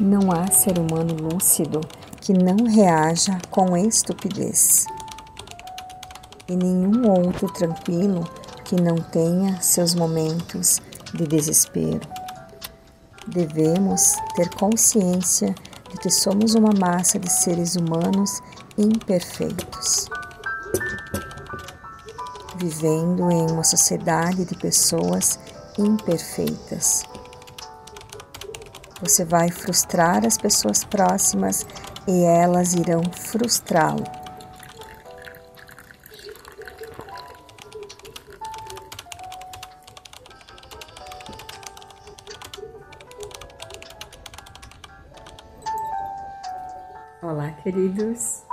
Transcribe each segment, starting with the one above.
Não há ser humano lúcido que não reaja com estupidez, e nenhum outro tranquilo que não tenha seus momentos de desespero. Devemos ter consciência de que somos uma massa de seres humanos imperfeitos, vivendo em uma sociedade de pessoas imperfeitas. Você vai frustrar as pessoas próximas e elas irão frustrá-lo. Olá, queridos,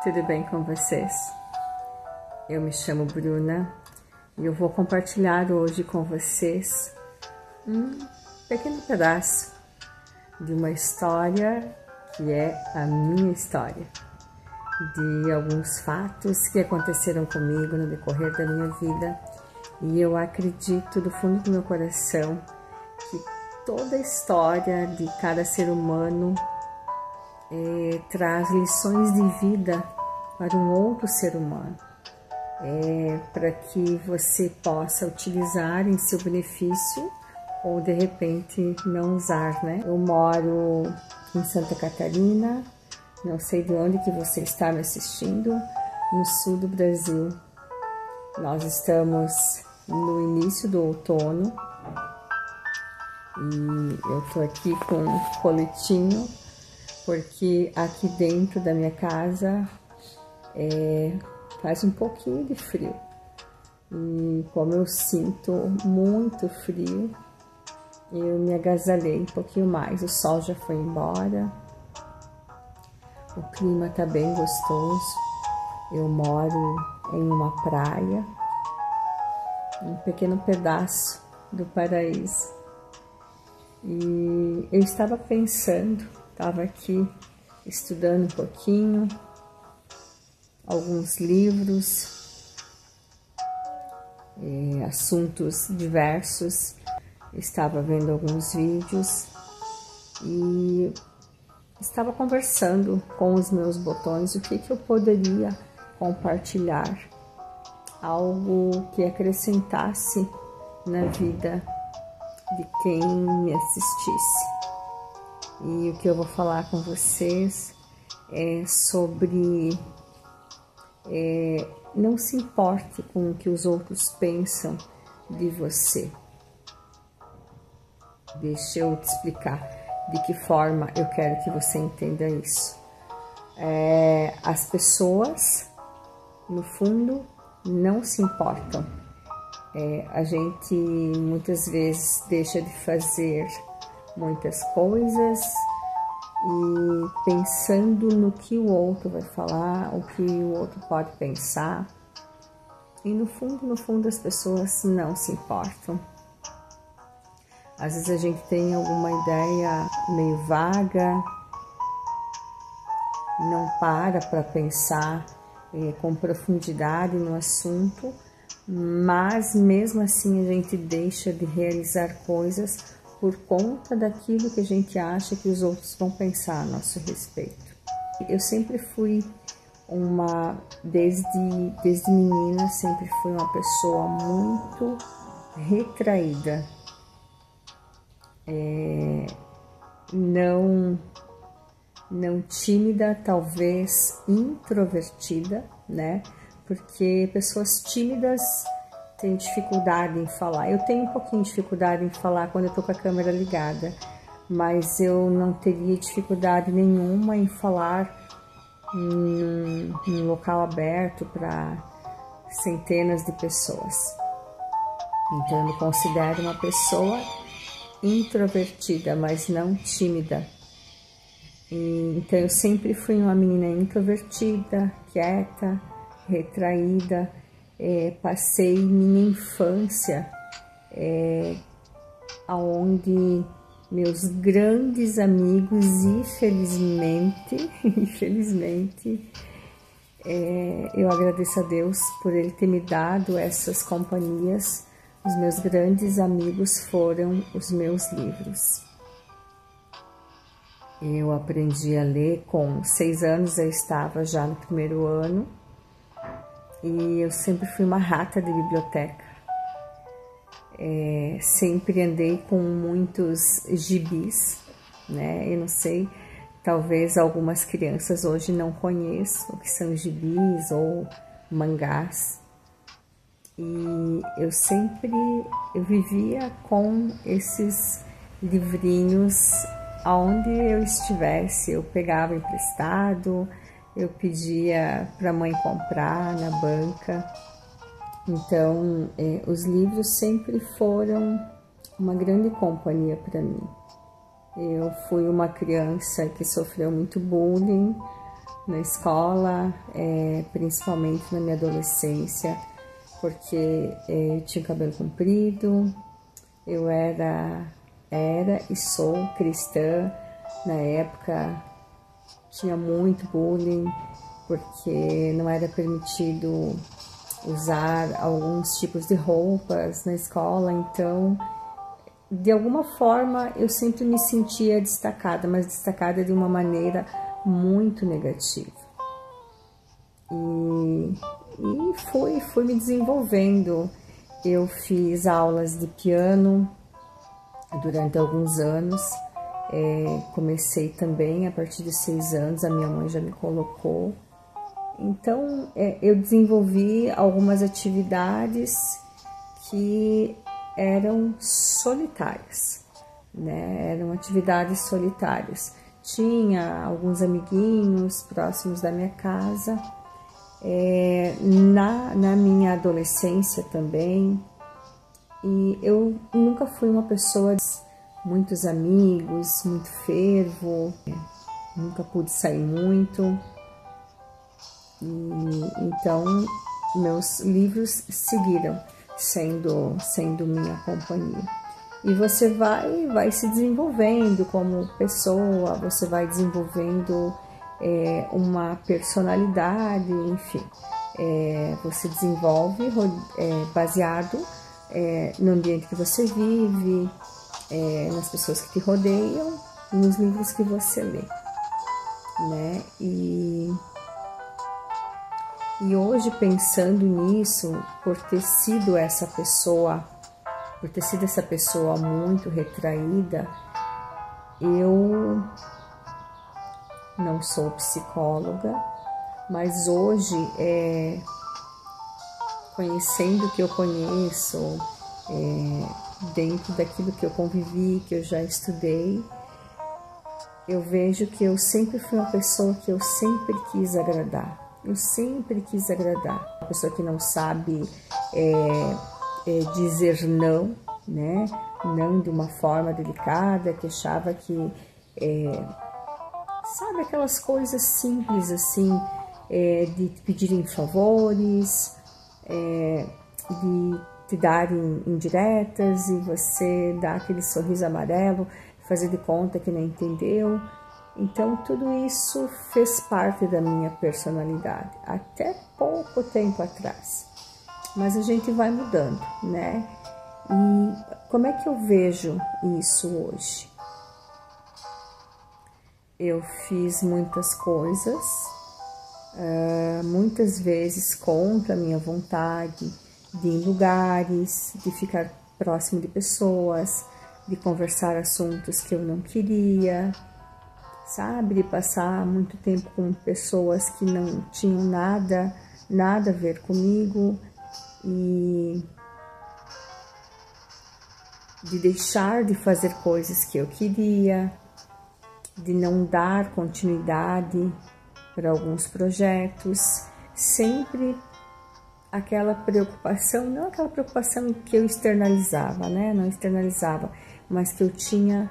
tudo bem com vocês? Eu me chamo Bruna e eu vou compartilhar hoje com vocês um pequeno pedaço de uma história que é a minha história, de alguns fatos que aconteceram comigo no decorrer da minha vida, e eu acredito do fundo do meu coração que toda a história de cada ser humano traz lições de vida para um outro ser humano, para que você possa utilizar em seu benefício ou de repente não usar, né? Eu moro em Santa Catarina, não sei de onde que você está me assistindo, no sul do Brasil. Nós estamos no início do outono e eu tô aqui com um coletinho porque aqui dentro da minha casa faz um pouquinho de frio. E como eu sinto muito frio, eu me agasalhei um pouquinho mais. O sol já foi embora, o clima tá bem gostoso. Eu moro em uma praia, um pequeno pedaço do paraíso. E eu estava pensando, estava aqui estudando um pouquinho, alguns livros, assuntos diversos, estava vendo alguns vídeos e estava conversando com os meus botões o que eu poderia compartilhar, algo que acrescentasse na vida de quem me assistisse. E o que eu vou falar com vocês é sobre não se importe com o que os outros pensam de você. Deixa eu te explicar de que forma eu quero que você entenda isso. As pessoas, no fundo, não se importam. A gente muitas vezes deixa de fazer muitas coisas e pensando no que o outro vai falar, o que o outro pode pensar. E no fundo as pessoas não se importam. Às vezes a gente tem alguma ideia meio vaga, não para pensar com profundidade no assunto, mas mesmo assim a gente deixa de realizar coisas por conta daquilo que a gente acha que os outros vão pensar a nosso respeito. Eu sempre fui desde menina, sempre fui uma pessoa muito retraída. Não tímida, talvez introvertida, né? Porque pessoas tímidas têm dificuldade em falar. Eu tenho um pouquinho de dificuldade em falar quando eu tô com a câmera ligada, mas eu não teria dificuldade nenhuma em falar em local aberto para centenas de pessoas. Então eu me considero uma pessoa introvertida, mas não tímida. Então eu sempre fui uma menina introvertida, quieta, retraída. Passei minha infância onde meus grandes amigos, infelizmente, eu agradeço a Deus por Ele ter me dado essas companhias. Os meus grandes amigos foram os meus livros. Eu aprendi a ler com 6 anos, eu estava já no primeiro ano, e eu sempre fui uma rata de biblioteca. Sempre andei com muitos gibis, né? Eu não sei, talvez algumas crianças hoje não conheçam o que são gibis ou mangás. E eu vivia com esses livrinhos aonde eu estivesse. Eu pegava emprestado, eu pedia para a mãe comprar na banca. Então, os livros sempre foram uma grande companhia para mim. Eu fui uma criança que sofreu muito bullying na escola, principalmente na minha adolescência, porque eu tinha cabelo comprido, eu era e sou cristã. Na época tinha muito bullying, porque não era permitido usar alguns tipos de roupas na escola, então de alguma forma eu sempre me sentia destacada, mas destacada de uma maneira muito negativa. E fui me desenvolvendo. Eu fiz aulas de piano durante alguns anos, comecei também a partir de 6 anos, a minha mãe já me colocou. Então, eu desenvolvi algumas atividades que eram solitárias, né? Eram atividades solitárias. Tinha alguns amiguinhos próximos da minha casa. Na minha adolescência também. E eu nunca fui uma pessoa de muitos amigos, muito fervo. Nunca pude sair muito. Então, meus livros seguiram sendo minha companhia. E você vai se desenvolvendo como pessoa, você vai desenvolvendo uma personalidade, enfim. Você desenvolve baseado no ambiente que você vive, nas pessoas que te rodeiam, nos livros que você lê, né? E hoje, pensando nisso, por ter sido essa pessoa muito retraída, eu não sou psicóloga, mas hoje, conhecendo o que eu conheço, dentro daquilo que eu convivi, que eu já estudei, eu vejo que eu sempre fui uma pessoa que eu sempre quis agradar. Eu sempre quis agradar. Uma pessoa que não sabe dizer não, né? Não de uma forma delicada, que achava que... sabe aquelas coisas simples assim, de te pedirem favores, de te darem indiretas e você dar aquele sorriso amarelo, fazer de conta que não entendeu. Então, tudo isso fez parte da minha personalidade, até pouco tempo atrás. Mas a gente vai mudando, né? E como é que eu vejo isso hoje? Eu fiz muitas coisas, muitas vezes contra a minha vontade, de ir em lugares, de ficar próximo de pessoas, de conversar assuntos que eu não queria, sabe, de passar muito tempo com pessoas que não tinham nada a ver comigo e de deixar de fazer coisas que eu queria, de não dar continuidade para alguns projetos, sempre aquela preocupação, não aquela preocupação que eu externalizava, né, não externalizava, mas que eu tinha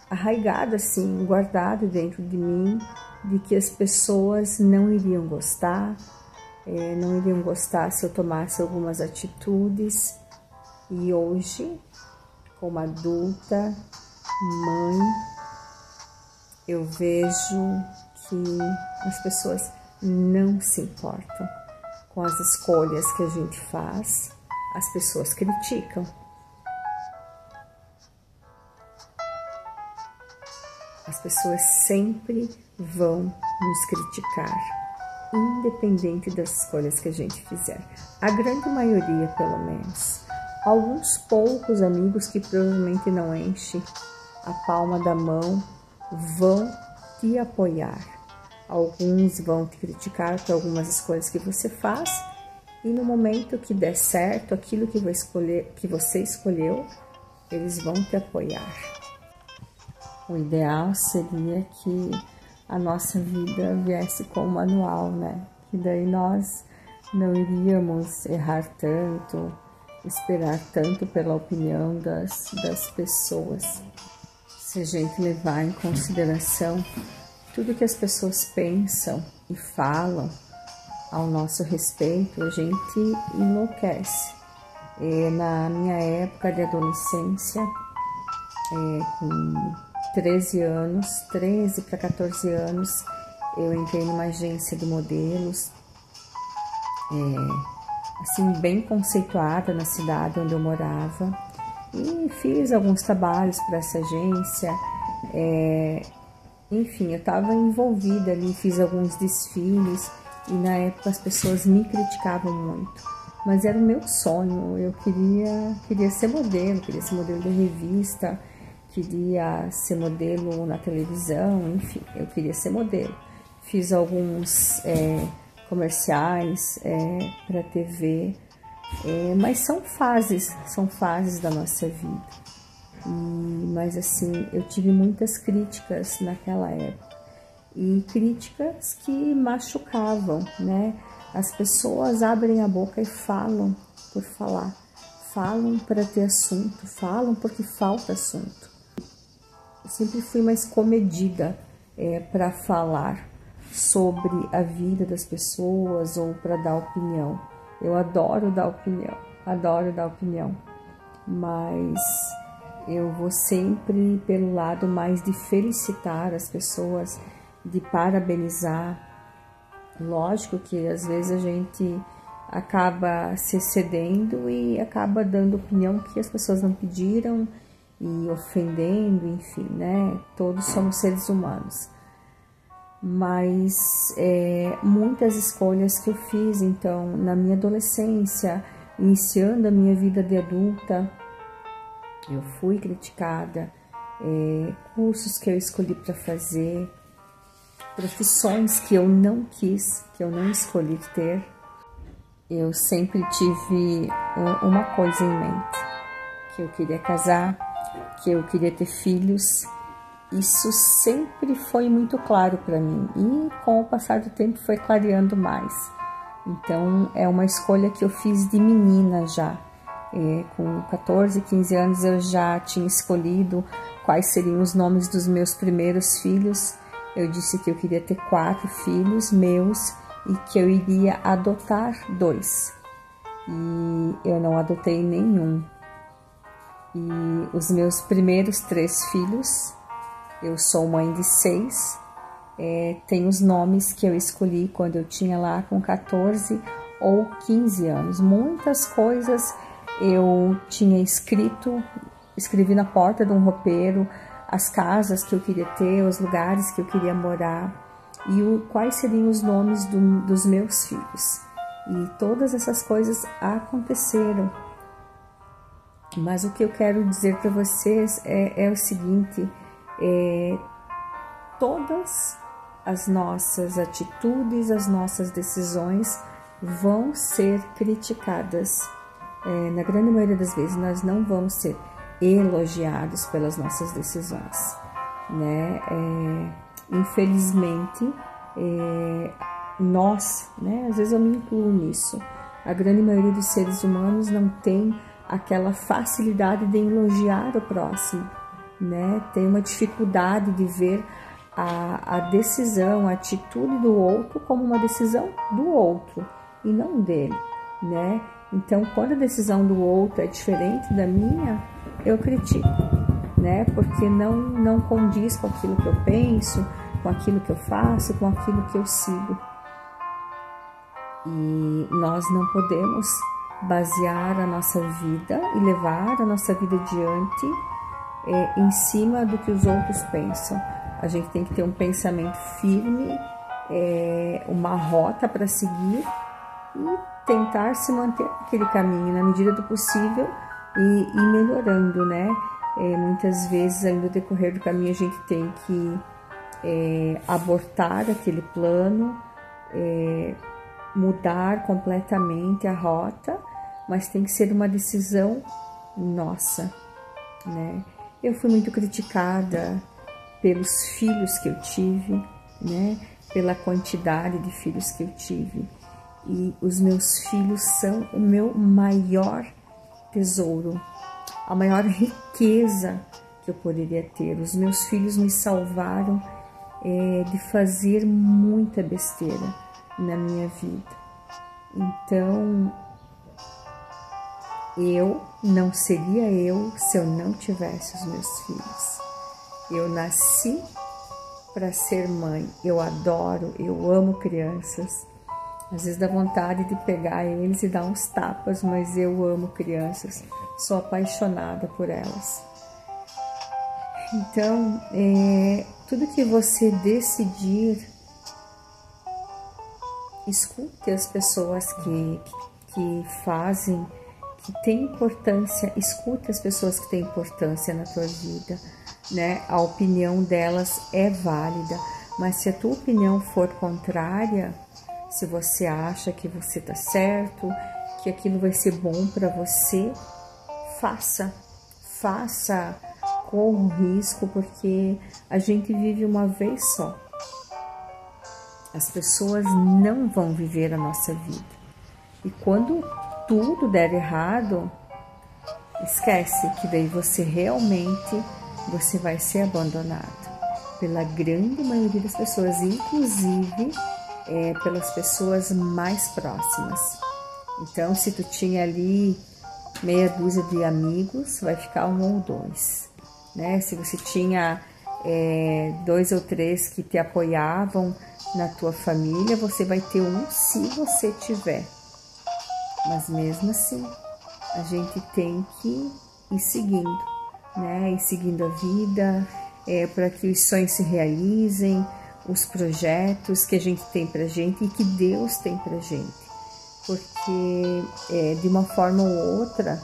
arraigado assim, guardado dentro de mim, de que as pessoas não iriam gostar se eu tomasse algumas atitudes. E hoje, como adulta, mãe, eu vejo que as pessoas não se importam com as escolhas que a gente faz, as pessoas criticam. As pessoas sempre vão nos criticar, independente das escolhas que a gente fizer. A grande maioria, pelo menos. Alguns poucos amigos que provavelmente não enchem a palma da mão vão te apoiar. Alguns vão te criticar por algumas escolhas que você faz e no momento que der certo aquilo que você escolheu, eles vão te apoiar. O ideal seria que a nossa vida viesse com um manual, né? Que daí nós não iríamos errar tanto, esperar tanto pela opinião das pessoas. Se a gente levar em consideração tudo que as pessoas pensam e falam ao nosso respeito, a gente enlouquece. Na minha época de adolescência, com 13 para 14 anos, eu entrei numa agência de modelos, assim, bem conceituada na cidade onde eu morava, e fiz alguns trabalhos para essa agência. Enfim, eu estava envolvida ali, fiz alguns desfiles e na época as pessoas me criticavam muito, mas era o meu sonho. Eu queria ser modelo, queria ser modelo de revista, queria ser modelo na televisão, enfim, eu queria ser modelo. Fiz alguns comerciais para TV, mas são fases da nossa vida. Mas assim, eu tive muitas críticas naquela época, e críticas que machucavam, né? As pessoas abrem a boca e falam por falar, falam para ter assunto, falam porque falta assunto. Eu sempre fui mais comedida para falar sobre a vida das pessoas ou para dar opinião. Eu adoro dar opinião, mas eu vou sempre pelo lado mais de felicitar as pessoas, de parabenizar. Lógico que às vezes a gente acaba se excedendo e acaba dando opinião que as pessoas não pediram e ofendendo, enfim, né? Todos somos seres humanos. Mas muitas escolhas que eu fiz, então, na minha adolescência, iniciando a minha vida de adulta, eu fui criticada, cursos que eu escolhi para fazer, profissões que eu não quis, que eu não escolhi ter. Eu sempre tive uma coisa em mente, que eu queria casar, que eu queria ter filhos. Isso sempre foi muito claro para mim e com o passar do tempo foi clareando mais. Então é uma escolha que eu fiz de menina já. Com 14, 15 anos eu já tinha escolhido quais seriam os nomes dos meus primeiros filhos. Eu disse que eu queria ter 4 filhos meus e que eu iria adotar 2. E eu não adotei nenhum. E os meus primeiros 3 filhos, eu sou mãe de 6, tem os nomes que eu escolhi quando eu tinha lá com 14 ou 15 anos. Muitas coisas eu tinha escrevi na porta de um roupeiro as casas que eu queria ter, os lugares que eu queria morar e quais seriam os nomes dos meus filhos. E todas essas coisas aconteceram. Mas o que eu quero dizer para vocês é o seguinte: todas as nossas atitudes, as nossas decisões vão ser criticadas. Na grande maioria das vezes nós não vamos ser elogiados pelas nossas decisões, né? Infelizmente, nós, né? Às vezes eu me incluo nisso, a grande maioria dos seres humanos não tem aquela facilidade de elogiar o próximo, né? Tem uma dificuldade de ver a decisão, a atitude do outro como uma decisão do outro e não dele, né? Então, quando a decisão do outro é diferente da minha, eu critico, né? Porque não condiz com aquilo que eu penso, com aquilo que eu faço, com aquilo que eu sigo. E nós não podemos basear a nossa vida e levar a nossa vida adiante em cima do que os outros pensam. a gente tem que ter um pensamento firme, uma rota para seguir e tentar se manter naquele caminho na medida do possível e melhorando, né? Muitas vezes, aí no decorrer do caminho, a gente tem que abortar aquele plano, mudar completamente a rota, mas tem que ser uma decisão nossa, né? Eu fui muito criticada pelos filhos que eu tive, né? Pela quantidade de filhos que eu tive. E os meus filhos são o meu maior tesouro, a maior riqueza que eu poderia ter. Os meus filhos me salvaram de fazer muita besteira na minha vida. Então, eu não seria eu se eu não tivesse os meus filhos. Eu nasci para ser mãe. Eu adoro, eu amo crianças. Às vezes dá vontade de pegar eles e dar uns tapas, mas eu amo crianças. Sou apaixonada por elas. Então, tudo que você decidir, escute as pessoas que fazem, que têm importância, escute as pessoas que têm importância na tua vida, né? A opinião delas é válida, mas se a tua opinião for contrária, se você acha que você tá certo, que aquilo vai ser bom para você, faça, corra um risco, porque a gente vive uma vez só. As pessoas não vão viver a nossa vida. E quando tudo der errado, esquece que daí você vai ser abandonado pela grande maioria das pessoas, inclusive pelas pessoas mais próximas. Então, se tu tinha ali meia dúzia de amigos, vai ficar um ou dois, né? Se você tinha 2 ou 3 que te apoiavam na tua família, você vai ter um se você tiver. Mas mesmo assim, a gente tem que ir seguindo, né? Ir seguindo a vida, para que os sonhos se realizem, os projetos que a gente tem pra gente e que Deus tem pra gente. Porque de uma forma ou outra,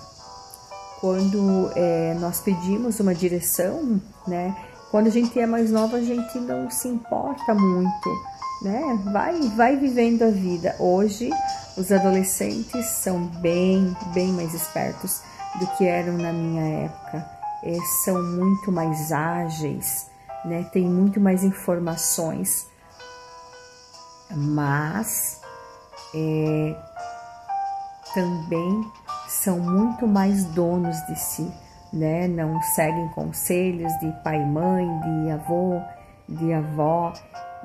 quando nós pedimos uma direção, né? Quando a gente é mais nova, a gente não se importa muito, né? Vai vivendo a vida. Hoje, os adolescentes são bem mais espertos do que eram na minha época. São muito mais ágeis, né? Tem muito mais informações, mas também são muito mais donos de si, né? Não seguem conselhos de pai e mãe, de avô, de avó.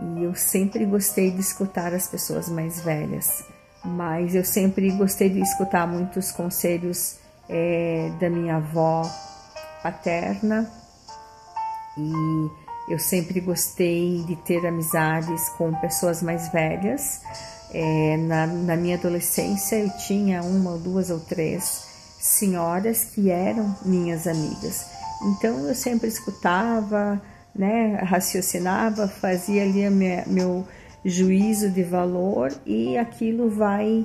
E eu sempre gostei de escutar as pessoas mais velhas, mas eu sempre gostei de escutar muitos conselhos da minha avó paterna, e eu sempre gostei de ter amizades com pessoas mais velhas. Na minha adolescência eu tinha 1 ou 2 ou 3 senhoras que eram minhas amigas, então eu sempre escutava, né, raciocinava, fazia ali meu juízo de valor, e aquilo vai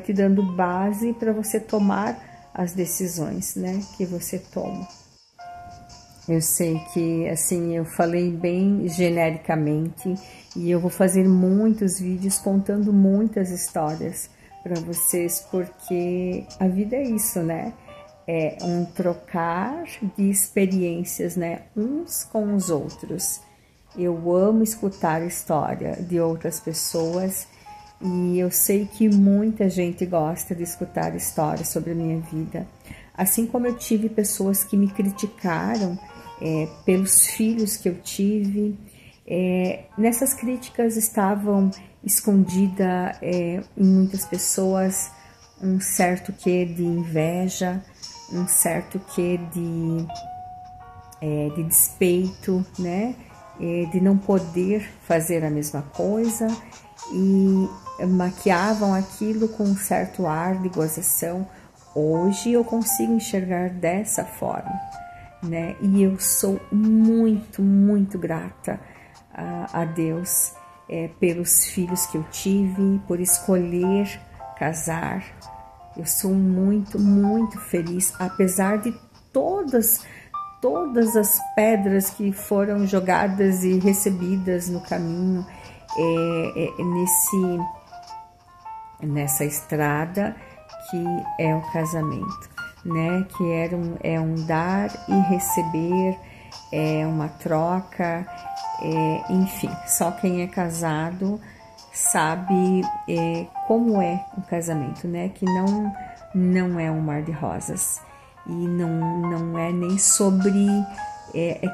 te dando base para você tomar as decisões, né, que você toma. Eu sei que, assim, eu falei bem genericamente, e eu vou fazer muitos vídeos contando muitas histórias para vocês, porque a vida é isso, né? É um trocar de experiências, né, uns com os outros. Eu amo escutar a história de outras pessoas, e eu sei que muita gente gosta de escutar histórias sobre a minha vida. Assim como eu tive pessoas que me criticaram pelos filhos que eu tive, nessas críticas estavam escondida em muitas pessoas um certo quê de inveja, um certo quê de despeito, né? De não poder fazer a mesma coisa, e maquiavam aquilo com um certo ar de gozação. Hoje eu consigo enxergar dessa forma. né? E eu sou muito, muito grata a Deus pelos filhos que eu tive, por escolher casar. Eu sou muito, muito feliz, apesar de todas as pedras que foram jogadas e recebidas no caminho, nessa estrada que é o casamento, né? Que é um dar e receber, é uma troca, enfim, só quem é casado sabe como é um casamento, né? Que não é um mar de rosas e não é nem sobre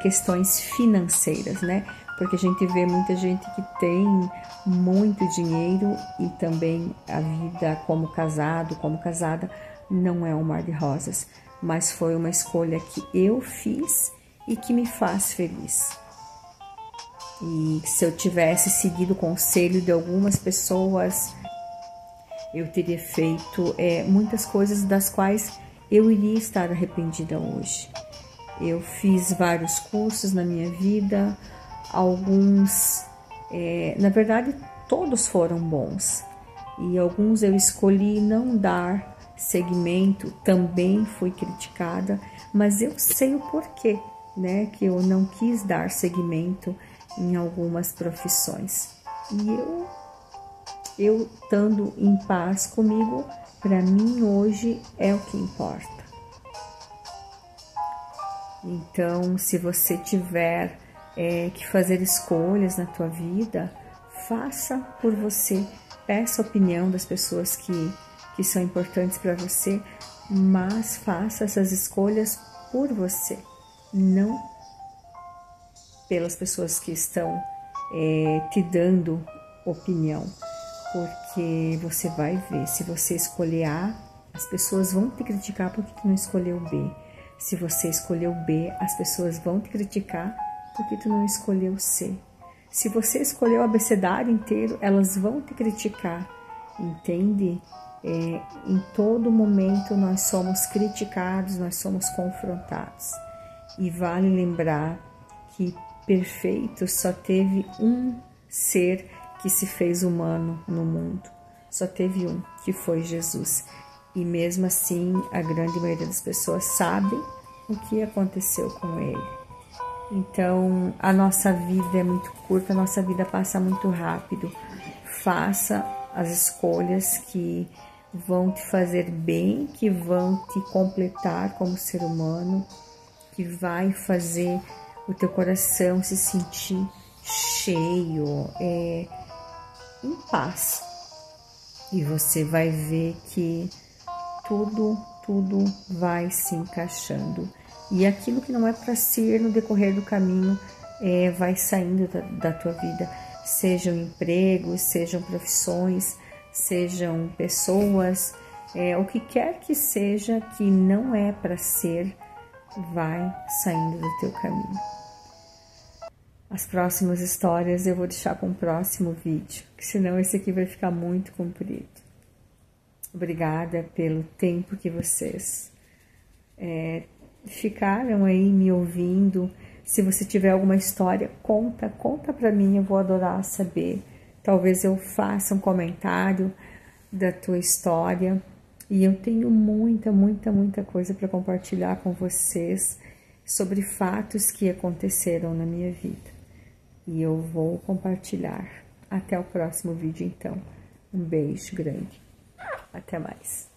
questões financeiras, né? Porque a gente vê muita gente que tem muito dinheiro e também a vida como casado, como casada, não é um mar de rosas, mas foi uma escolha que eu fiz e que me faz feliz. E se eu tivesse seguido o conselho de algumas pessoas, eu teria feito muitas coisas das quais eu iria estar arrependida hoje. Eu fiz vários cursos na minha vida, alguns, na verdade, todos foram bons. E alguns eu escolhi não dar seguimento, também fui criticada, mas eu sei o porquê, né, que eu não quis dar seguimento em algumas profissões. E eu estando em paz comigo, para mim hoje é o que importa. Então, se você tiver que fazer escolhas na tua vida, faça por você, peça a opinião das pessoas que são importantes para você, mas faça essas escolhas por você, não pelas pessoas que estão te dando opinião, porque você vai ver, se você escolher A, as pessoas vão te criticar porque tu não escolheu B. Se você escolheu B, as pessoas vão te criticar porque tu não escolheu C. Se você escolheu o abecedário inteiro, elas vão te criticar, entende? Em todo momento nós somos criticados, nós somos confrontados. E vale lembrar que perfeito só teve um ser que se fez humano no mundo. Só teve um, que foi Jesus. E mesmo assim, a grande maioria das pessoas sabem o que aconteceu com ele. Então, a nossa vida é muito curta, a nossa vida passa muito rápido. Faça as escolhas que vão te fazer bem, que vão te completar como ser humano, que vai fazer o teu coração se sentir cheio, em paz. E você vai ver que tudo vai se encaixando. E aquilo que não é para ser no decorrer do caminho vai saindo da tua vida. Sejam empregos, sejam profissões, sejam pessoas, o que quer que seja que não é para ser, vai saindo do teu caminho. As próximas histórias eu vou deixar para um próximo vídeo, que senão esse aqui vai ficar muito comprido. Obrigada pelo tempo que vocês ficaram aí me ouvindo. Se você tiver alguma história, conta para mim, eu vou adorar saber. Talvez eu faça um comentário da tua história. E eu tenho muita coisa para compartilhar com vocês sobre fatos que aconteceram na minha vida. E eu vou compartilhar. Até o próximo vídeo, então. Um beijo grande. Até mais.